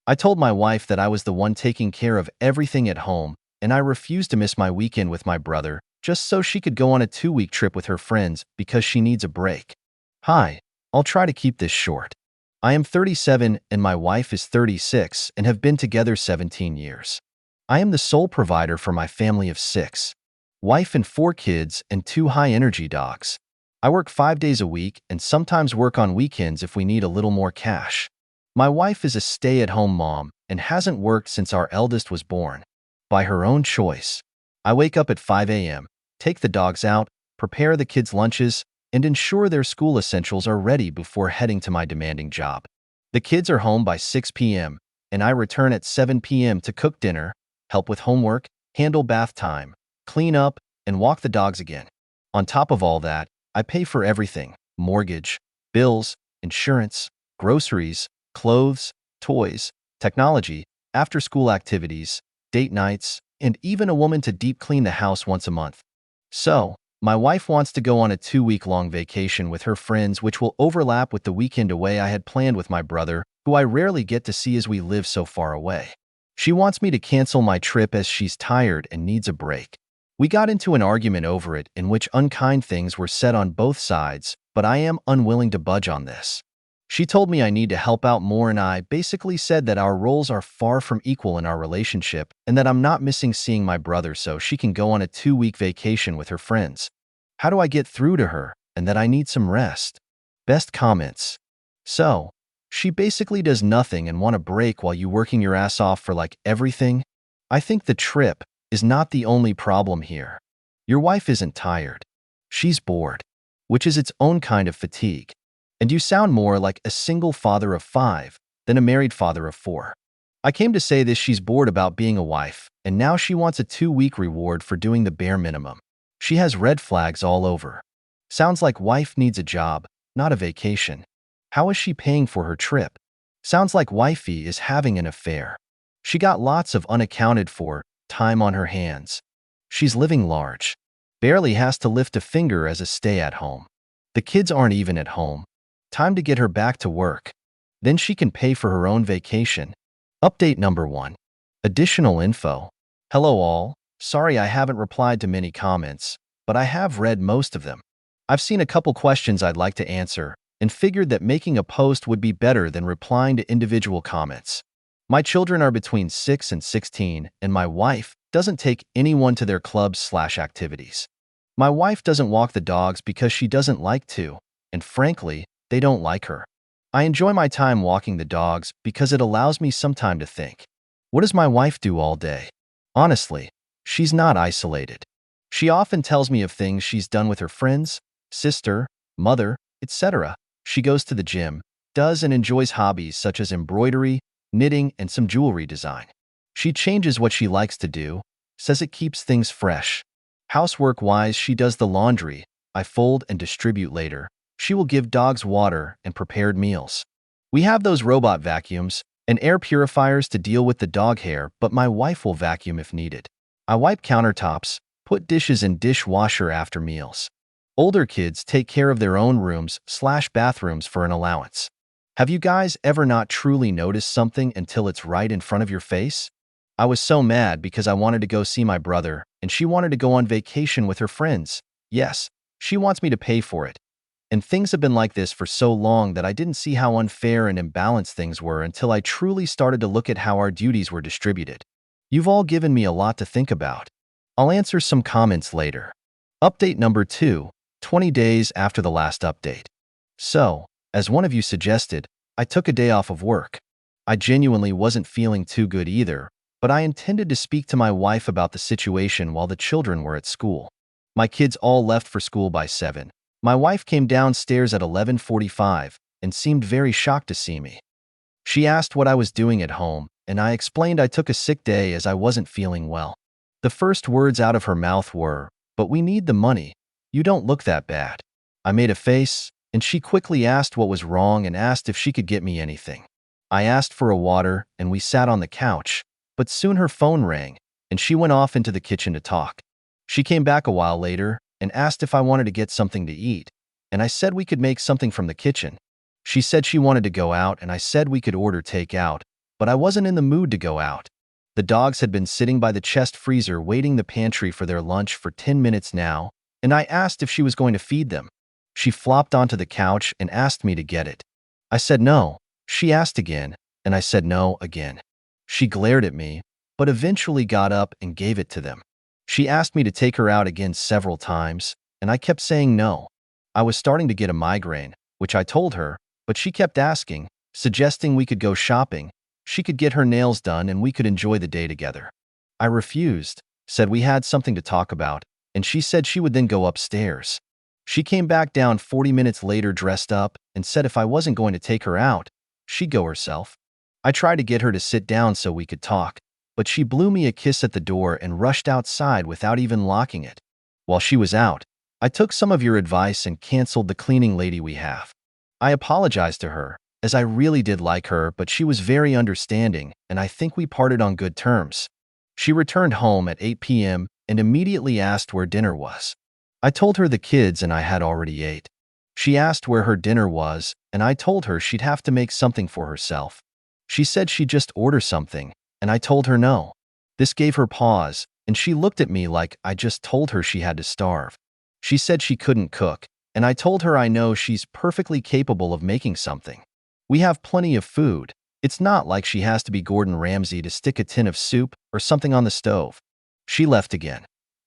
I told my wife that I was the one taking care of everything at home, and I refused to miss my weekend with my brother just so she could go on a 2-week trip with her friends because she needs a break. Hi, I'll try to keep this short. I am 37 and my wife is 36 and have been together 17 years. I am the sole provider for my family of 6. Wife and 4 kids and 2 high-energy dogs. I work 5 days a week and sometimes work on weekends if we need a little more cash. My wife is a stay-at-home mom and hasn't worked since our eldest was born. By her own choice. I wake up at 5 a.m., take the dogs out, prepare the kids' lunches, and ensure their school essentials are ready before heading to my demanding job. The kids are home by 6 p.m., and I return at 7 p.m. to cook dinner, help with homework, handle bath time, clean up, and walk the dogs again. On top of all that, I pay for everything: mortgage, bills, insurance, groceries, clothes, toys, technology, after-school activities, date nights, and even a woman to deep clean the house once a month. So, my wife wants to go on a 2-week-long vacation with her friends, which will overlap with the weekend away I had planned with my brother, who I rarely get to see as we live so far away. She wants me to cancel my trip as she's tired and needs a break. We got into an argument over it in which unkind things were said on both sides, but I am unwilling to budge on this. She told me I need to help out more, and I basically said that our roles are far from equal in our relationship and that I'm not missing seeing my brother so she can go on a 2-week vacation with her friends. How do I get through to her and that I need some rest? Best comments. So, she basically does nothing and want a break while you working your ass off for like everything? I think the trip is not the only problem here. Your wife isn't tired. She's bored, which is its own kind of fatigue. And you sound more like a single father of 5 than a married father of 4. I came to say this: she's bored about being a wife, and now she wants a 2-week reward for doing the bare minimum. She has red flags all over. Sounds like wife needs a job, not a vacation. How is she paying for her trip? Sounds like wifey is having an affair. She got lots of unaccounted for time on her hands. She's living large. Barely has to lift a finger as a stay-at-home. The kids aren't even at home. Time to get her back to work. Then she can pay for her own vacation. Update number 1. Additional info. Hello all. Sorry I haven't replied to many comments, but I have read most of them. I've seen a couple questions I'd like to answer and figured that making a post would be better than replying to individual comments. My children are between 6 and 16, and my wife doesn't take anyone to their clubs/activities. My wife doesn't walk the dogs because she doesn't like to, and frankly, they don't like her. I enjoy my time walking the dogs because it allows me some time to think. What does my wife do all day? Honestly, she's not isolated. She often tells me of things she's done with her friends, sister, mother, etc. She goes to the gym, does and enjoys hobbies such as embroidery, knitting, and some jewelry design. She changes what she likes to do, says it keeps things fresh. Housework-wise, she does the laundry, I fold and distribute later. She will give dogs water and prepared meals. We have those robot vacuums and air purifiers to deal with the dog hair, but my wife will vacuum if needed. I wipe countertops, put dishes in dishwasher after meals. Older kids take care of their own rooms/bathrooms for an allowance. Have you guys ever not truly noticed something until it's right in front of your face? I was so mad because I wanted to go see my brother, and she wanted to go on vacation with her friends. Yes, she wants me to pay for it. And things have been like this for so long that I didn't see how unfair and imbalanced things were until I truly started to look at how our duties were distributed. You've all given me a lot to think about. I'll answer some comments later. Update number 2, 20 days after the last update. So, as one of you suggested, I took a day off of work. I genuinely wasn't feeling too good either, but I intended to speak to my wife about the situation while the children were at school. My kids all left for school by 7. My wife came downstairs at 11:45 and seemed very shocked to see me. She asked what I was doing at home, and I explained I took a sick day as I wasn't feeling well. The first words out of her mouth were, "But we need the money. You don't look that bad." I made a face, and she quickly asked what was wrong and asked if she could get me anything. I asked for a water, and we sat on the couch, but soon her phone rang, and she went off into the kitchen to talk. She came back a while later and asked if I wanted to get something to eat, and I said we could make something from the kitchen. She said she wanted to go out, and I said we could order takeout, but I wasn't in the mood to go out. The dogs had been sitting by the chest freezer waiting the pantry for their lunch for 10 minutes now, and I asked if she was going to feed them. She flopped onto the couch and asked me to get it. I said no. She asked again, and I said no again. She glared at me, but eventually got up and gave it to them. She asked me to take her out again several times, and I kept saying no. I was starting to get a migraine, which I told her, but she kept asking, suggesting we could go shopping. She could get her nails done and we could enjoy the day together. I refused, said we had something to talk about, and she said she would then go upstairs. She came back down 40 minutes later dressed up and said if I wasn't going to take her out, she'd go herself. I tried to get her to sit down so we could talk, but she blew me a kiss at the door and rushed outside without even locking it. While she was out, I took some of your advice and canceled the cleaning lady we have. I apologized to her, as I really did like her, but she was very understanding, and I think we parted on good terms. She returned home at 8 p.m. and immediately asked where dinner was. I told her the kids and I had already ate. She asked where her dinner was, and I told her she'd have to make something for herself. She said she'd just order something, and I told her no. This gave her pause, and she looked at me like I just told her she had to starve. She said she couldn't cook, and I told her I know she's perfectly capable of making something. We have plenty of food. It's not like she has to be Gordon Ramsay to stick a tin of soup or something on the stove. She left again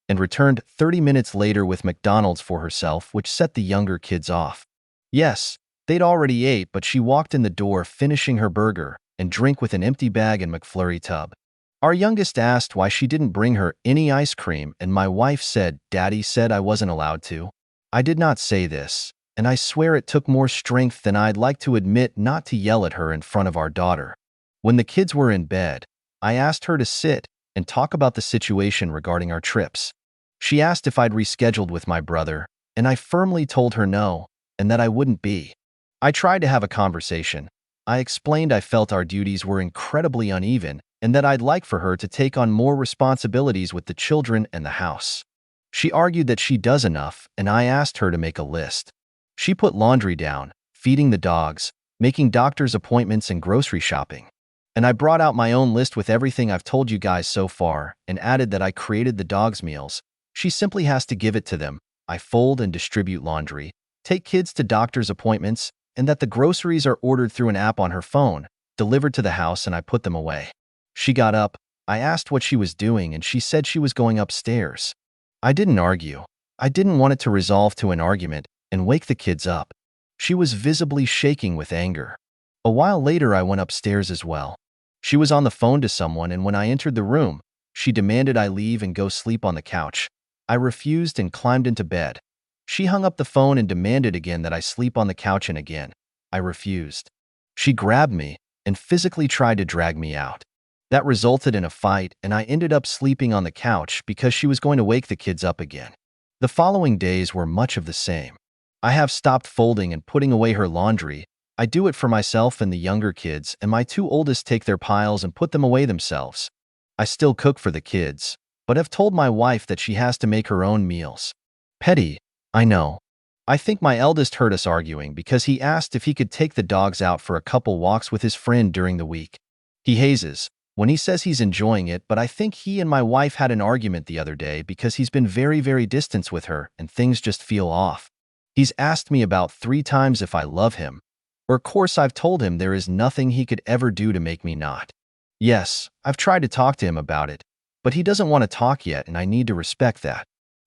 and returned 30 minutes later with McDonald's for herself, which set the younger kids off. Yes, they'd already ate, but she walked in the door finishing her burger and drink with an empty bag and McFlurry tub. Our youngest asked why she didn't bring her any ice cream, and my wife said, "Daddy said I wasn't allowed to." I did not say this, and I swear it took more strength than I'd like to admit not to yell at her in front of our daughter. When the kids were in bed, I asked her to sit and talk about the situation regarding our trips. She asked if I'd rescheduled with my brother, and I firmly told her no, and that I wouldn't be. I tried to have a conversation. I explained I felt our duties were incredibly uneven and that I'd like for her to take on more responsibilities with the children and the house. She argued that she does enough, and I asked her to make a list. She put laundry down, feeding the dogs, making doctor's appointments and grocery shopping. And I brought out my own list with everything I've told you guys so far and added that I created the dogs' meals. She simply has to give it to them. I fold and distribute laundry, take kids to doctor's appointments, and that the groceries are ordered through an app on her phone, delivered to the house, and I put them away. She got up. I asked what she was doing, and she said she was going upstairs. I didn't argue. I didn't want it to resolve to an argument and wake the kids up. She was visibly shaking with anger. A while later, I went upstairs as well. She was on the phone to someone, and when I entered the room, she demanded I leave and go sleep on the couch. I refused and climbed into bed. She hung up the phone and demanded again that I sleep on the couch, and again, I refused. She grabbed me and physically tried to drag me out. That resulted in a fight, and I ended up sleeping on the couch because she was going to wake the kids up again. The following days were much of the same. I have stopped folding and putting away her laundry. I do it for myself and the younger kids, and my two oldest take their piles and put them away themselves. I still cook for the kids, but have told my wife that she has to make her own meals. Petty, I know. I think my eldest heard us arguing because he asked if he could take the dogs out for a couple walks with his friend during the week. He hazes when he says he's enjoying it, but I think he and my wife had an argument the other day because he's been very distant with her and things just feel off. He's asked me about 3 times if I love him. Of course, I've told him there is nothing he could ever do to make me not. Yes, I've tried to talk to him about it, but he doesn't want to talk yet, and I need to respect that.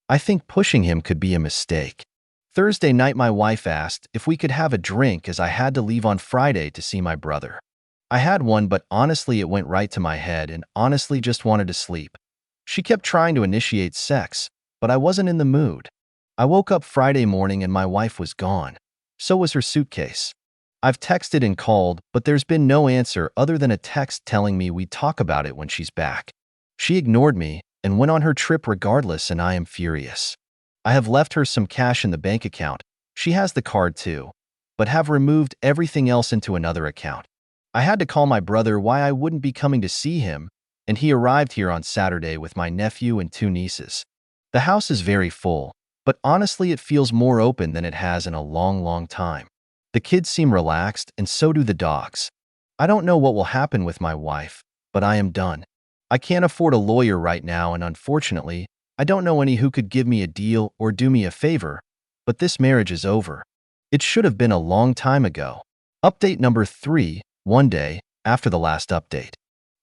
I think pushing him could be a mistake. Thursday night, my wife asked if we could have a drink as I had to leave on Friday to see my brother. I had one, but honestly it went right to my head and honestly just wanted to sleep. She kept trying to initiate sex, but I wasn't in the mood. I woke up Friday morning and my wife was gone. So was her suitcase. I've texted and called, but there's been no answer other than a text telling me we'd talk about it when she's back. She ignored me and went on her trip regardless, and I am furious. I have left her some cash in the bank account. She has the card too, but have removed everything else into another account. I had to call my brother why I wouldn't be coming to see him, and he arrived here on Saturday with my nephew and 2 nieces. The house is very full, but honestly it feels more open than it has in a long time. The kids seem relaxed, and so do the dogs. I don't know what will happen with my wife, but I am done. I can't afford a lawyer right now, and unfortunately, I don't know any who could give me a deal or do me a favor, but this marriage is over. It should have been a long time ago. Update number 3, one day after the last update.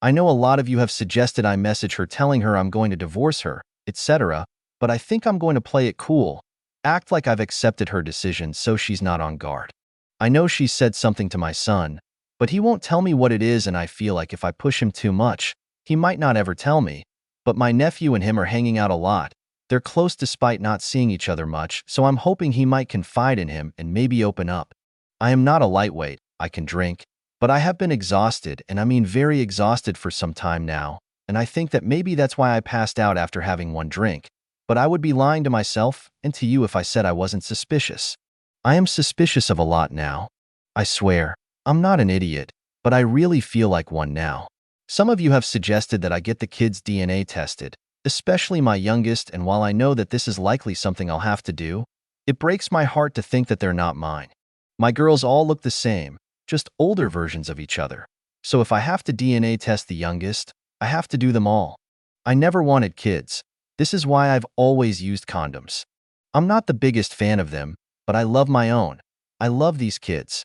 I know a lot of you have suggested I message her telling her I'm going to divorce her, etc., but I think I'm going to play it cool, act like I've accepted her decision so she's not on guard. I know she said something to my son, but he won't tell me what it is, and I feel like if I push him too much, he might not ever tell me. But my nephew and him are hanging out a lot. They're close despite not seeing each other much, so I'm hoping he might confide in him and maybe open up. I am not a lightweight, I can drink, but I have been exhausted, and I mean very exhausted for some time now, and I think that maybe that's why I passed out after having one drink. But I would be lying to myself and to you if I said I wasn't suspicious. I am suspicious of a lot now. I swear, I'm not an idiot, but I really feel like one now. Some of you have suggested that I get the kids' DNA tested, especially my youngest, and while I know that this is likely something I'll have to do, it breaks my heart to think that they're not mine. My girls all look the same, just older versions of each other. So if I have to DNA test the youngest, I have to do them all. I never wanted kids. This is why I've always used condoms. I'm not the biggest fan of them, but I love my own. I love these kids.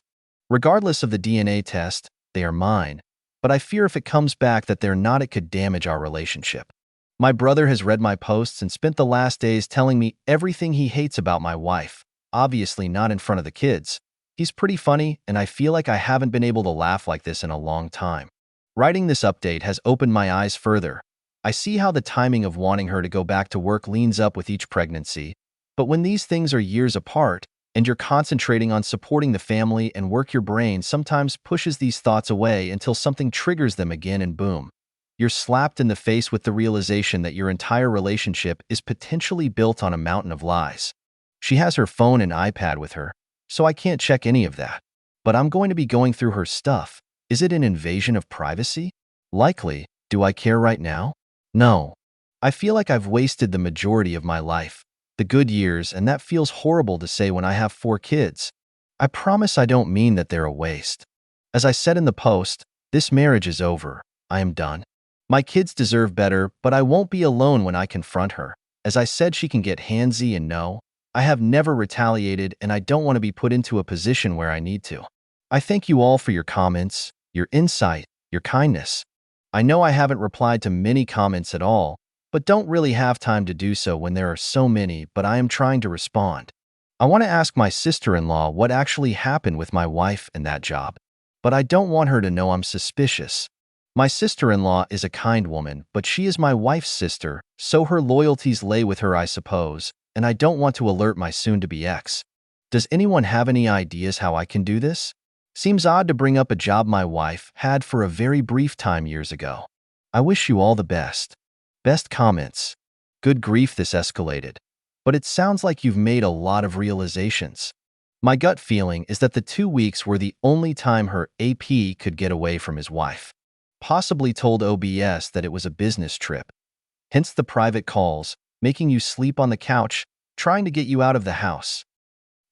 Regardless of the DNA test, they are mine, but I fear if it comes back that they're not, it could damage our relationship. My brother has read my posts and spent the last days telling me everything he hates about my wife, obviously not in front of the kids. He's pretty funny, and I feel like I haven't been able to laugh like this in a long time. Writing this update has opened my eyes further. I see how the timing of wanting her to go back to work leans up with each pregnancy, but when these things are years apart, and you're concentrating on supporting the family and work, your brain sometimes pushes these thoughts away until something triggers them again, and boom. You're slapped in the face with the realization that your entire relationship is potentially built on a mountain of lies. She has her phone and iPad with her, so I can't check any of that. But I'm going to be going through her stuff. Is it an invasion of privacy? Likely. Do I care right now? No. I feel like I've wasted the majority of my life, the good years, and that feels horrible to say when I have 4 kids. I promise I don't mean that they're a waste. As I said in the post, this marriage is over. I am done. My kids deserve better, but I won't be alone when I confront her. As I said, she can get handsy, and no, I have never retaliated, and I don't want to be put into a position where I need to. I thank you all for your comments, your insight, your kindness. I know I haven't replied to many comments at all, but don't really have time to do so when there are so many, but I am trying to respond. I want to ask my sister-in-law what actually happened with my wife and that job, but I don't want her to know I'm suspicious. My sister-in-law is a kind woman, but she is my wife's sister, so her loyalties lay with her, I suppose, and I don't want to alert my soon-to-be ex. Does anyone have any ideas how I can do this? Seems odd to bring up a job my wife had for a very brief time years ago. I wish you all the best. Best comments. Good grief, this escalated. But it sounds like you've made a lot of realizations. My gut feeling is that the 2 weeks were the only time her AP could get away from his wife. Possibly told OBS that it was a business trip. Hence the private calls, making you sleep on the couch, trying to get you out of the house.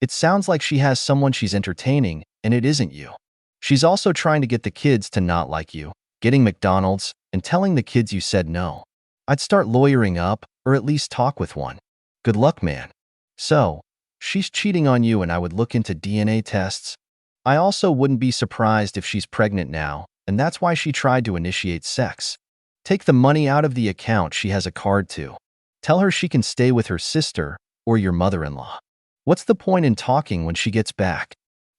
It sounds like she has someone she's entertaining, and it isn't you. She's also trying to get the kids to not like you, getting McDonald's, and telling the kids you said no. I'd start lawyering up, or at least talk with one. Good luck, man. So, she's cheating on you, and I would look into DNA tests. I also wouldn't be surprised if she's pregnant now, and that's why she tried to initiate sex. Take the money out of the account she has a card to. Tell her she can stay with her sister or your mother-in-law. What's the point in talking when she gets back?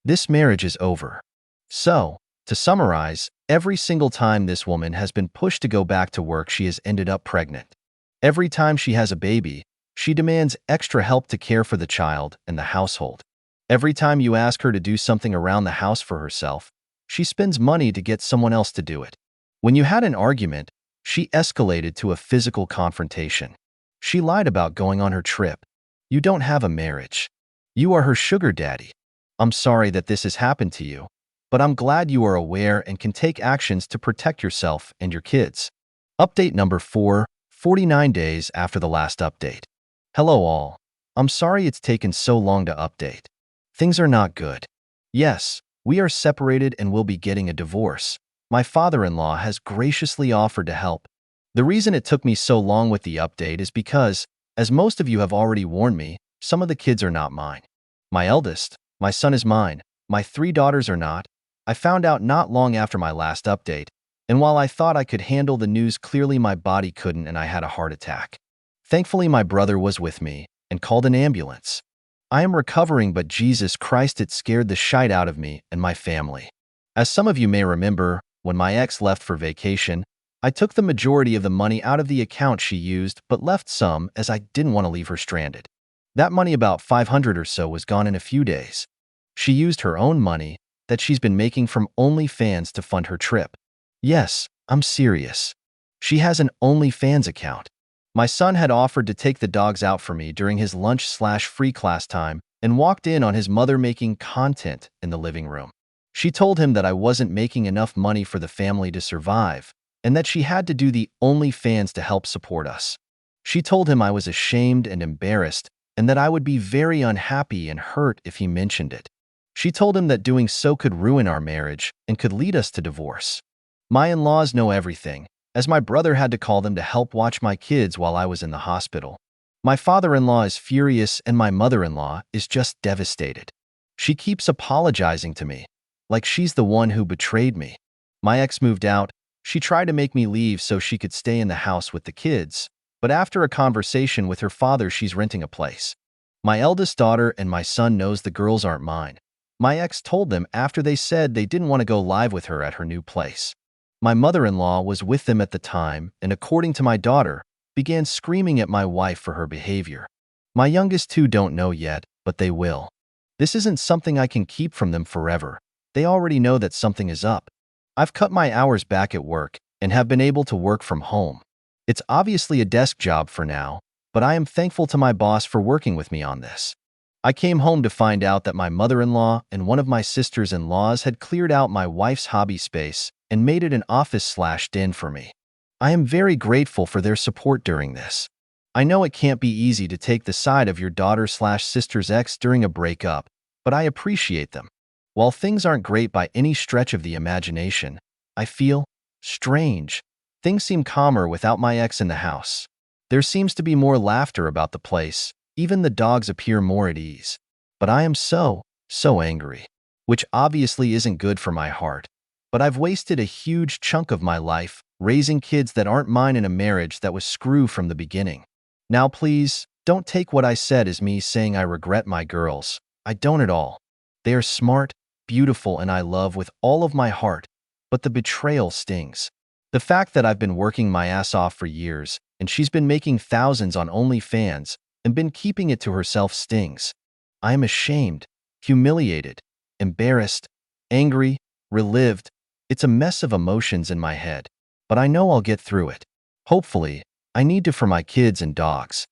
This marriage is over. So, to summarize, every single time this woman has been pushed to go back to work, she has ended up pregnant. Every time she has a baby, she demands extra help to care for the child and the household. Every time you ask her to do something around the house for herself, she spends money to get someone else to do it. When you had an argument, she escalated to a physical confrontation. She lied about going on her trip. You don't have a marriage. You are her sugar daddy. I'm sorry that this has happened to you, but I'm glad you are aware and can take actions to protect yourself and your kids. Update number 4, 49 days after the last update. Hello all. I'm sorry it's taken so long to update. Things are not good. Yes, We are separated and will be getting a divorce. My father-in-law has graciously offered to help. The reason it took me so long with the update is because, as most of you have already warned me, some of the kids are not mine. My eldest, my son is mine. My 3 daughters are not. I found out not long after my last update, and while I thought I could handle the news, clearly my body couldn't and I had a heart attack. Thankfully, my brother was with me and called an ambulance. I am recovering, but Jesus Christ, it scared the shite out of me and my family. As some of you may remember, when my ex left for vacation, I took the majority of the money out of the account she used, but left some as I didn't want to leave her stranded. That money, about 500 or so, was gone in a few days. She used her own money that she's been making from OnlyFans to fund her trip. Yes, I'm serious. She has an OnlyFans account. My son had offered to take the dogs out for me during his lunch/free class time and walked in on his mother making content in the living room. She told him that I wasn't making enough money for the family to survive and that she had to do the OnlyFans to help support us. She told him I was ashamed and embarrassed and that I would be very unhappy and hurt if he mentioned it. She told him that doing so could ruin our marriage and could lead us to divorce. My in-laws know everything, as my brother had to call them to help watch my kids while I was in the hospital. My father-in-law is furious and my mother-in-law is just devastated. She keeps apologizing to me, like she's the one who betrayed me. My ex moved out. She tried to make me leave so she could stay in the house with the kids, but after a conversation with her father, she's renting a place. My eldest daughter and my son knows the girls aren't mine. My ex told them after they said they didn't want to go live with her at her new place. My mother-in-law was with them at the time and, according to my daughter, began screaming at my wife for her behavior. My youngest 2 don't know yet, but they will. This isn't something I can keep from them forever. They already know that something is up. I've cut my hours back at work and have been able to work from home. It's obviously a desk job for now, but I am thankful to my boss for working with me on this. I came home to find out that my mother-in-law and one of my sisters-in-laws had cleared out my wife's hobby space and made it an office/den for me. I am very grateful for their support during this. I know it can't be easy to take the side of your daughter/sister's ex during a breakup, but I appreciate them. While things aren't great by any stretch of the imagination, I feel strange. Things seem calmer without my ex in the house. There seems to be more laughter about the place. Even the dogs appear more at ease. But I am so angry, which obviously isn't good for my heart. But I've wasted a huge chunk of my life raising kids that aren't mine in a marriage that was screw from the beginning. Now please, don't take what I said as me saying I regret my girls. I don't at all. They are smart, beautiful, and I love with all of my heart. But the betrayal stings. The fact that I've been working my ass off for years and she's been making thousands on OnlyFans and been keeping it to herself stings. I am ashamed, humiliated, embarrassed, angry, relived. It's a mess of emotions in my head, but I know I'll get through it. Hopefully, I need to for my kids and dogs.